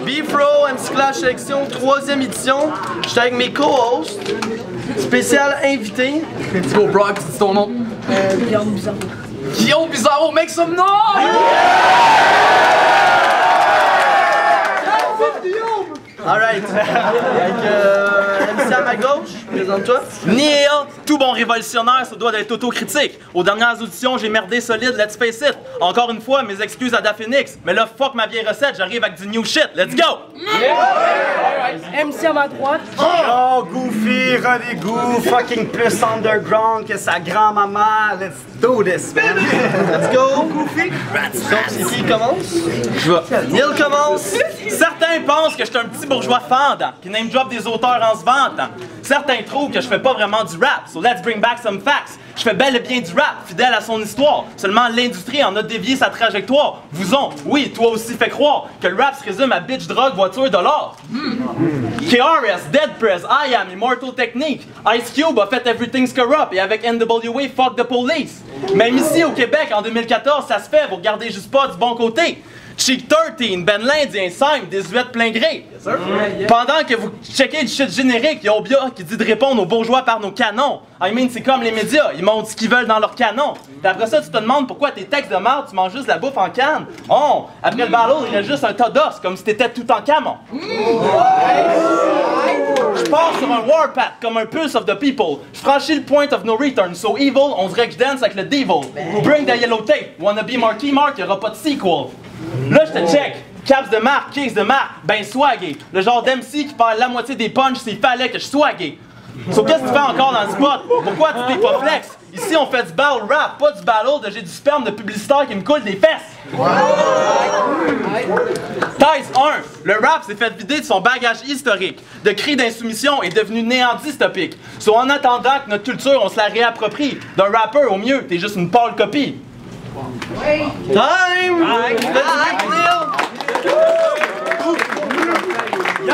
Bifro, MC Clash Section, 3e édition. J'étais avec mes co-hosts. Spécial invité. Let's go, Brock, c'est ton nom. Guillaume Bizarro. Guillaume Bizarro, make some noise! Alright. MC à ma gauche, présente-toi. Neil, tout bon révolutionnaire, ça doit être autocritique. Aux dernières auditions, j'ai merdé solide, let's face it. Encore une fois, mes excuses à Da Phoenix. Mais là, fuck ma vieille recette, j'arrive avec du new shit. Let's go! MC à ma droite. Oh, Goofy, Roddy fucking plus underground que sa grand-maman. Let's do this, man. Let's go, Goofy. Donc, c'est qui commence? Je vais. Neil commence. Certains pensent que je suis un petit bourgeois fendant, qui name drop des auteurs en se vantant. Certains trouvent que je fais pas vraiment du rap, so let's bring back some facts. Je fais bel et bien du rap, fidèle à son histoire. Seulement l'industrie en a dévié sa trajectoire. Vous ont, oui, toi aussi fait croire que le rap se résume à bitch, drogue, voiture, dollar. KRS, Dead Prez, I Am, Immortal Technique. Ice Cube a fait Everything's Corrupt et avec NWA, Fuck the Police. Même ici au Québec, en 2014, ça se fait, vous regardez juste pas du bon côté. Cheek 13, Ben l'Indien, Simon, désuète plein gré. Pendant que vous checkez du shit générique, y'a Obia qui dit de répondre aux bourgeois par nos canons. I mean, c'est comme les médias, ils montrent ce qu'ils veulent dans leurs canons. Puis après ça, tu te demandes pourquoi tes textes de merde, tu manges juste de la bouffe en canne. Oh, après le battle, il reste juste un tas d'os, comme si t'étais tout en camon. Je pars sur un warpath comme un pulse of the people. Je franchis le point of no return, so evil, on dirait que je dance avec le devil. Bring the yellow tape, wanna be Marky Mark, y'aura pas de sequel. Là, je te check. Caps de marque, case de marque, ben swagué. Le genre d'MC qui parle la moitié des punches s'il fallait que je swagué. So, qu'est-ce que tu fais encore dans le spot? Pourquoi tu t'es pas flex? Ici, on fait du battle rap, pas du battle de j'ai du sperme de publicitaire qui me coule des fesses. Thèse 1. Le rap s'est fait vider de son bagage historique. De cris d'insoumission est devenu néant dystopique. So, en attendant que notre culture, on se la réapproprie. D'un rappeur, au mieux, t'es juste une pâle copie. Time! Yo!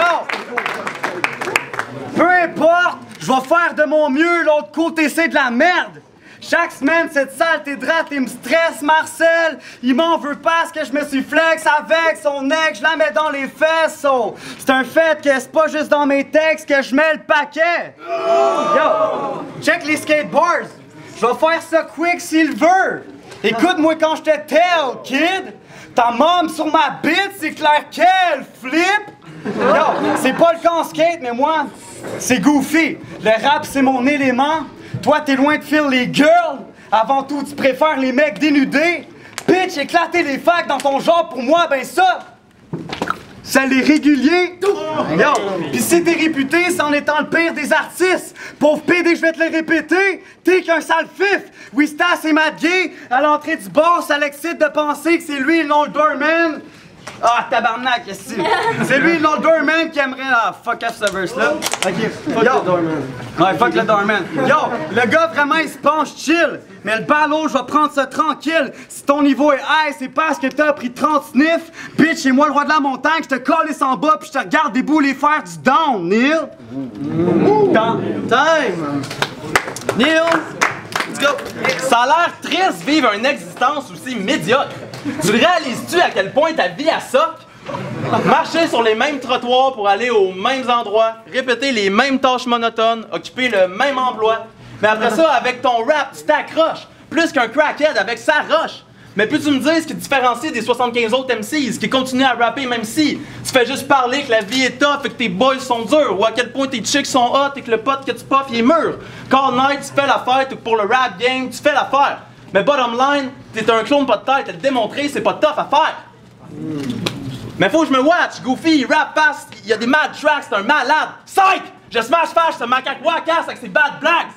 Peu importe, je vais faire de mon mieux, l'autre côté c'est de la merde! Chaque semaine, cette saleté de rate, il me stresse, Marcel! Il m'en veut parce que je me suis flex avec son ex, je la mets dans les fesses! Oh. C'est un fait que c'est pas juste dans mes textes que je mets le paquet! Yo! Check les skateboards! Je vais faire ça quick s'il veut! Écoute-moi quand je te tell, kid! Ta mom sur ma bite, c'est clair qu'elle flip! Yo, c'est pas le cas en skate, mais moi, c'est Goofy. Le rap, c'est mon élément. Toi, t'es loin de filer les girls. Avant tout, tu préfères les mecs dénudés. Bitch, éclater les facs dans ton genre, pour moi, ben ça l'est régulier. Yo, pis si t'es réputé, c'est en étant le pire des artistes. Pauvre PD, je vais te le répéter, t'es qu'un sale fif. Wistas et Matt Gay, à l'entrée du bar, ça l'excite de penser que c'est lui le nom de doorman. Ah, tabarnak, qu'est-ce que c'est lui le nom de doorman qui aimerait... Ah, fuck off ce verse-là. Ok, fuck le doorman. Ouais, fuck le doorman. Yo, le gars, vraiment, il se penche chill. Mais le ballot, je vais prendre ça tranquille. Si ton niveau est high, c'est parce que t'as pris 30 sniffs. Bitch, c'est moi le roi de la montagne, je te colle en bas puis je te regarde débouler faire du down, Neil. Time! Neil! Let's go! Ça a l'air triste vivre une existence aussi médiocre. Tu réalises-tu à quel point ta vie a soc? Marcher sur les mêmes trottoirs pour aller aux mêmes endroits, répéter les mêmes tâches monotones, occuper le même emploi. Mais après ça, avec ton rap, tu t'accroches. Plus qu'un crackhead avec sa roche. Mais peux-tu me dire ce qui te différencie des 75 autres MCs qui continuent à rapper même si tu fais juste parler que la vie est tough et que tes boys sont durs, ou à quel point tes chicks sont hot et que le pote que tu puffes il est mûr. Call night, tu fais la fête, ou pour le rap game, tu fais l'affaire. Mais bottom line, t'es un clone pas de tête, te le démontrer, c'est pas tough à faire. Mais faut que je me watch, Goofy, il rap fast, il y a des mad tracks, c'est un malade. Psych! Je smash fâche ce macaque wackass avec ses bad blagues.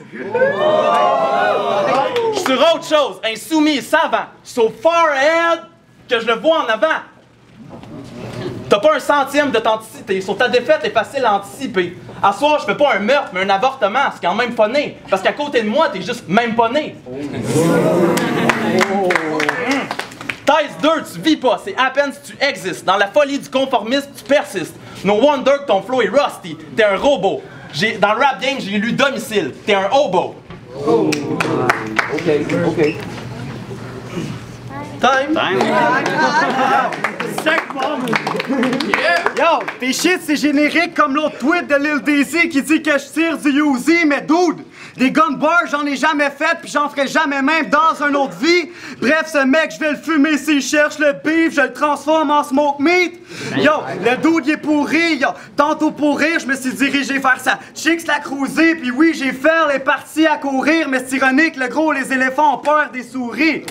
Je suis sur autre chose, insoumis et savant, so far ahead que je le vois en avant. T'as pas un centime d'authenticité, sur ta défaite est facile à anticiper. À soir, je fais pas un meurtre, mais un avortement, c'est quand même pas né. Parce qu'à côté de moi, t'es juste même pas né. Thèse 2, tu vis pas, c'est à peine si tu existes. Dans la folie du conformisme, tu persistes. No wonder que ton flow est rusty, t'es un robot. Dans le rap game, j'ai lu domicile, t'es un hobo. Time! sec, mom! Yo, tes shit, c'est générique comme l'autre tweet de Lil Daisy qui dit que je tire du Uzi, mais dude, des gun bars, j'en ai jamais fait, puis j'en ferai jamais même dans une autre vie. Bref, ce mec, je vais le fumer s'il cherche le beef, je le transforme en smoke meat. Yo, le dude, il est pourri. Yo, tantôt pour rire, je me suis dirigé vers ça. Chicks la cruiser, puis oui, j'ai fait les parties à courir, mais c'est ironique, le gros, les éléphants ont peur des souris.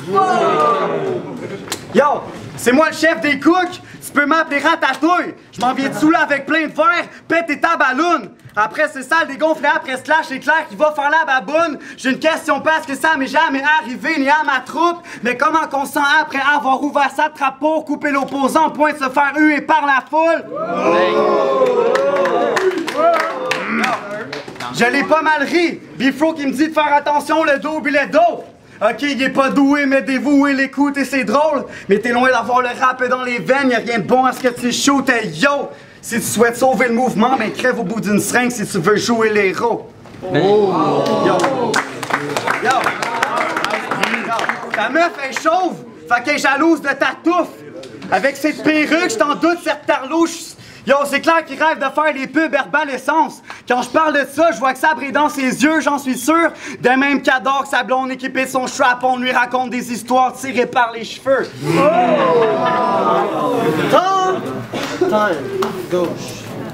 Yo, c'est moi le chef des cooks, tu peux m'appeler Ratatouille. Je m'en viens dessous là avec plein de verre, pète ta balloune. Après c'est ça, le dégonflé après Slash, c'est clair qu'il va faire la baboune. J'ai une question parce que ça m'est jamais arrivé ni à ma troupe. Mais comment qu'on sent après avoir ouvert sa trappe pour couper l'opposant au point de se faire huer par la foule? Je l'ai pas mal ri. Bifro qui me dit de faire attention, le dos et le dos. Ok, il est pas doué, mais dévoué, l'écoute et c'est drôle. Mais t'es loin d'avoir le rap dans les veines, y'a rien de bon à ce que tu shootes, yo! Si tu souhaites sauver le mouvement, ben crève au bout d'une seringue si tu veux jouer l'héros. Oh! Yo! Yo! Ta meuf est chauve, fait qu'elle est jalouse de ta touffe. Avec cette perruque, j't'en doute, cette tarlouche. Yo, c'est clair qu'il rêve de faire des pubs Herbal Essence. Quand je parle de ça, je vois que ça brille dans ses yeux, j'en suis sûr. De même qu'adore que sa blonde équipée de son strap, on lui raconte des histoires tirées par les cheveux.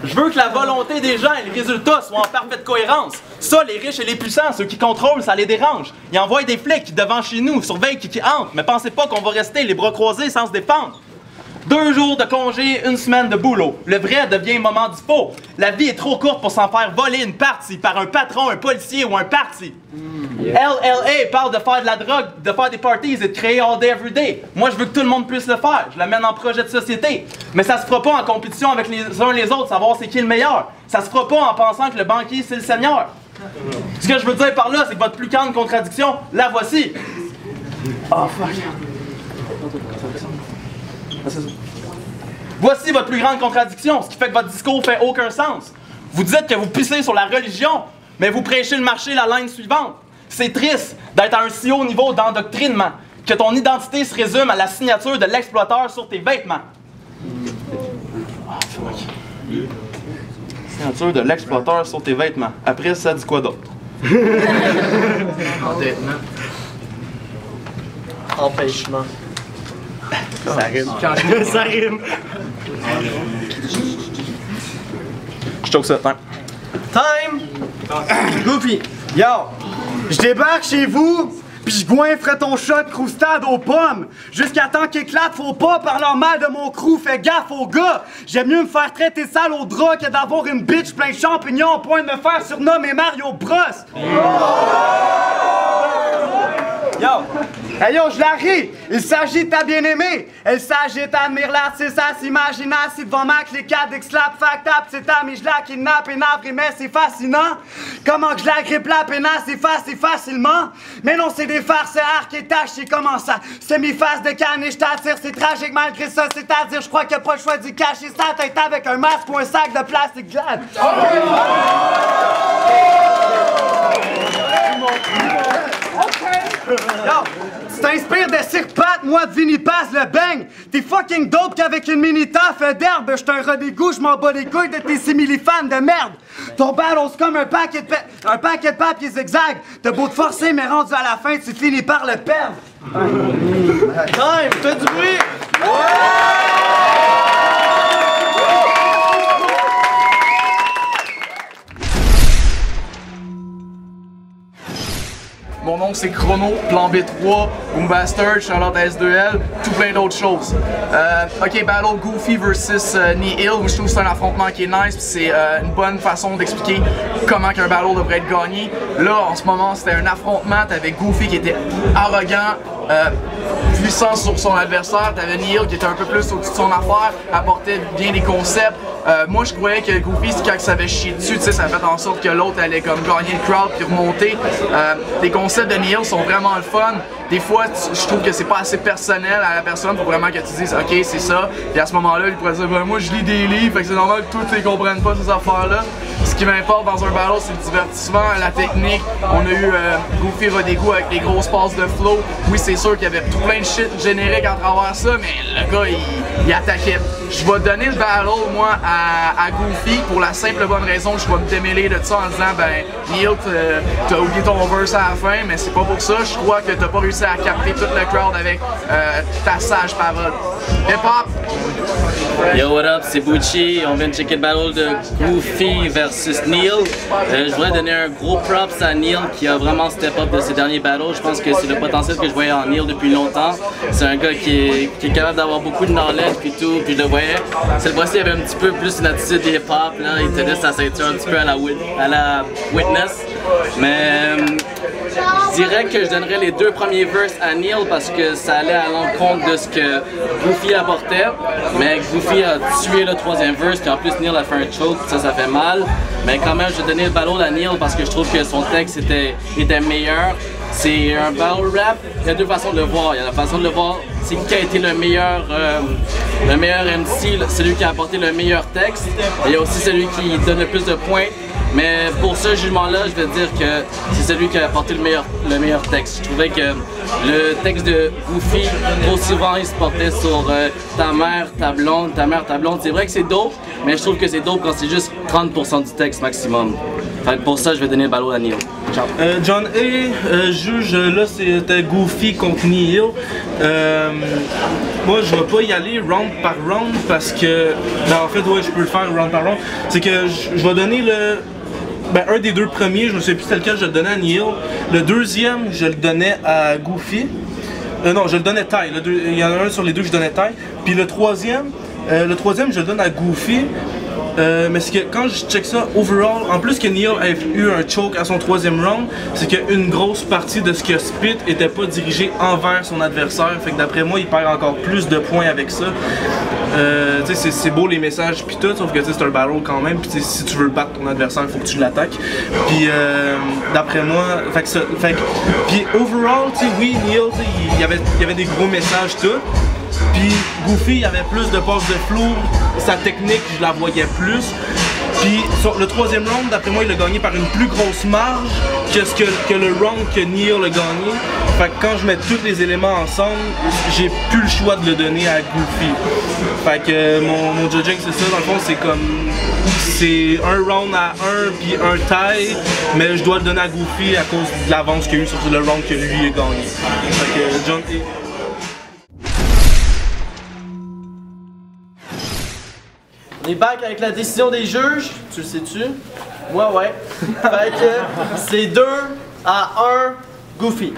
Je veux que la volonté des gens et les résultats soient en parfaite cohérence. Ça, les riches et les puissants, ceux qui contrôlent, ça les dérange. Ils envoient des flics devant chez nous, surveillent qui entre. Mais pensez pas qu'on va rester les bras croisés sans se défendre. 2 jours de congé, 1 semaine de boulot. Le vrai devient moment du faux. La vie est trop courte pour s'en faire voler une partie par un patron, un policier ou un parti. LLA parle de faire de la drogue, de faire des parties et de créer all day every day. Moi, je veux que tout le monde puisse le faire. Je l'amène en projet de société. Mais ça se fera pas en compétition avec les uns les autres, savoir c'est qui le meilleur. Ça se fera pas en pensant que le banquier, c'est le seigneur. Ce que je veux dire par là, c'est que votre plus grande contradiction, la voici. Oh, fuck. Voici votre plus grande contradiction, ce qui fait que votre discours fait aucun sens. Vous dites que vous pissez sur la religion, mais vous prêchez le marché la ligne suivante. C'est triste d'être à un si haut niveau d'endoctrinement, que ton identité se résume à la signature de l'exploiteur sur tes vêtements. Signature de l'exploiteur sur tes vêtements. Après, ça dit quoi d'autre? Empêchement. Ça rime. Ça rime. Je trouve ça. Time! Goofy! Yo! Je débarque chez vous, pis je goinfre ton shot croustade aux pommes. Jusqu'à temps qu'éclate, faut pas parler mal de mon crew, fais gaffe aux gars. J'aime mieux me faire traiter sale au drap que d'avoir une bitch plein de champignons au point de me faire surnommer Mario Bros. Yo! Hey yo, je la ris! Il s'agit de ta bien-aimée! Elle s'agit d'admirer l'artiste, à s'imaginer assis devant ma cliquade, slap, fact up, c'est ta mais je la kidnappe et navré, mais c'est fascinant! Comment que je la grippe la pénasse, c'est facilement! Mais non, c'est des farces, arc et tâches, c'est comment ça? C'est mes faces de canne et je t'attire, c'est tragique malgré ça, c'est-à-dire, je crois qu'il n'y a pas le choix d'y cacher sa tête avec un masque ou un sac de plastique glade! Yo, tu t'inspires de Sirpat, moi de Vinipass, le bang! T'es fucking dope qu'avec une mini-taf d'herbe, j'suis un rat d'égout, j'm'en bats les couilles de tes simili-fans de merde! Ton battle, c'est comme un paquet de papier zigzag. T'as beau te forcer, mais rendu à la fin, tu finis par le perdre! Time! Fais du bruit! Mon nom c'est Chrono, Plan B3, Boom Bastard, Charlotte S2L, tout plein d'autres choses. Ok, Battle Goofy versus Nihil, je trouve que c'est un affrontement qui est nice, puis c'est une bonne façon d'expliquer comment qu'un battle devrait être gagné. Là, en ce moment, c'était un affrontement, t'avais Goofy qui était arrogant, puissant sur son adversaire, t'avais Nihil qui était un peu plus au-dessus de son affaire, apportait bien des concepts. Moi, je croyais que Goofy, quand il s'avait chié dessus, tu sais, ça fait en sorte que l'autre allait comme gagner le crowd puis remonter. Les concepts de Nihil sont vraiment le fun. des fois, je trouve que c'est pas assez personnel à la personne pour vraiment que tu dises ok, c'est ça. Puis à ce moment-là, il pourrait dire ben, moi je lis des livres, fait que c'est normal que tous ne comprennent pas ces affaires-là. Ce qui m'importe dans un battle, c'est le divertissement, la technique. On a eu Goofy Rodrigo avec les grosses passes de flow. Oui, c'est sûr qu'il y avait tout plein de shit générique à travers ça, mais le gars, il attaquait. Je vais donner le battle, moi, à Goofy pour la simple bonne raison que je vais me démêler de ça en disant ben, Neil, t'as oublié ton verse à la fin, mais c'est pas pour ça. Je crois que t'as pas réussi à capter tout le crowd avec ta sage parole. Hip-hop! Yo, what up, c'est Bucci. On vient de checker le battle de Goofy versus Neil. Je voudrais donner un gros props à Neil qui a vraiment step up de ses derniers battles. Je pense que c'est le potentiel que je voyais en Neil depuis longtemps. C'est un gars qui est capable d'avoir beaucoup de knowledge puis tout, puis je le voyais. Cette fois-ci, il avait un petit peu plus une attitude hip-hop, là. Il tenait sa ceinture un petit peu à la Witness. Mais je dirais que je donnerais les 2 premiers verses à Neil parce que ça allait à l'encontre de ce que Goofy apportait. Mais Goofy a tué le 3e verse, puis en plus Neil a fait un choke, ça fait mal. Mais quand même, je vais donner le battle à Neil parce que je trouve que son texte était meilleur. C'est un battle rap, il y a 2 façons de le voir. Il y a la façon de le voir, c'est qui a été le meilleur MC, celui qui a apporté le meilleur texte. Et il y a aussi celui qui donne le plus de points. Mais pour ce jugement-là, je vais dire que c'est celui qui a apporté le meilleur texte. Je trouvais que le texte de Goofy, trop souvent, il se portait sur ta mère, ta blonde. C'est vrai que c'est dope, mais je trouve que c'est dope quand c'est juste 30% du texte maximum. Fait que pour ça, je vais donner le ballon à Neil. Ciao. John A, juge, là c'était Goofy contre Neil. Moi, je vais pas y aller round par round parce que, ben, en fait, ouais, je peux le faire round par round. C'est que je vais donner un des 2 premiers, je me souviens plus c'était lequel je le donnais à Neil. Le 2e, je le donnais à Goofy. Non, je le donnais Ty. Il y en a un sur les 2 que je donnais Ty. Puis le 3e, je le donne à Goofy. Mais c'est que quand je check ça, overall, en plus que Neil ait eu un choke à son 3e round, c'est qu'une grosse partie de ce que spit était pas dirigée envers son adversaire. Fait que d'après moi, il perd encore plus de points avec ça. C'est beau les messages pis tout, sauf que c'est un battle quand même. Pis si tu veux battre ton adversaire, il faut que tu l'attaques. Puis d'après moi, puis overall, oui, Neil, il y avait des gros messages tout. Puis Goofy, il avait plus de passes de flow, sa technique, je la voyais plus. Puis sur le 3e round, d'après moi, il a gagné par une plus grosse marge que le round que Neil a gagné. Fait que quand je mets tous les éléments ensemble, j'ai plus le choix de le donner à Goofy. Fait que mon judging, c'est ça, dans le fond, c'est un round à 1 puis un tie, mais je dois le donner à Goofy à cause de l'avance qu'il y a eu sur le round que lui a gagné. Fait que John A. On est back avec la décision des juges, tu le sais-tu? Moi, ouais. Fait que c'est 2-1 Goofy.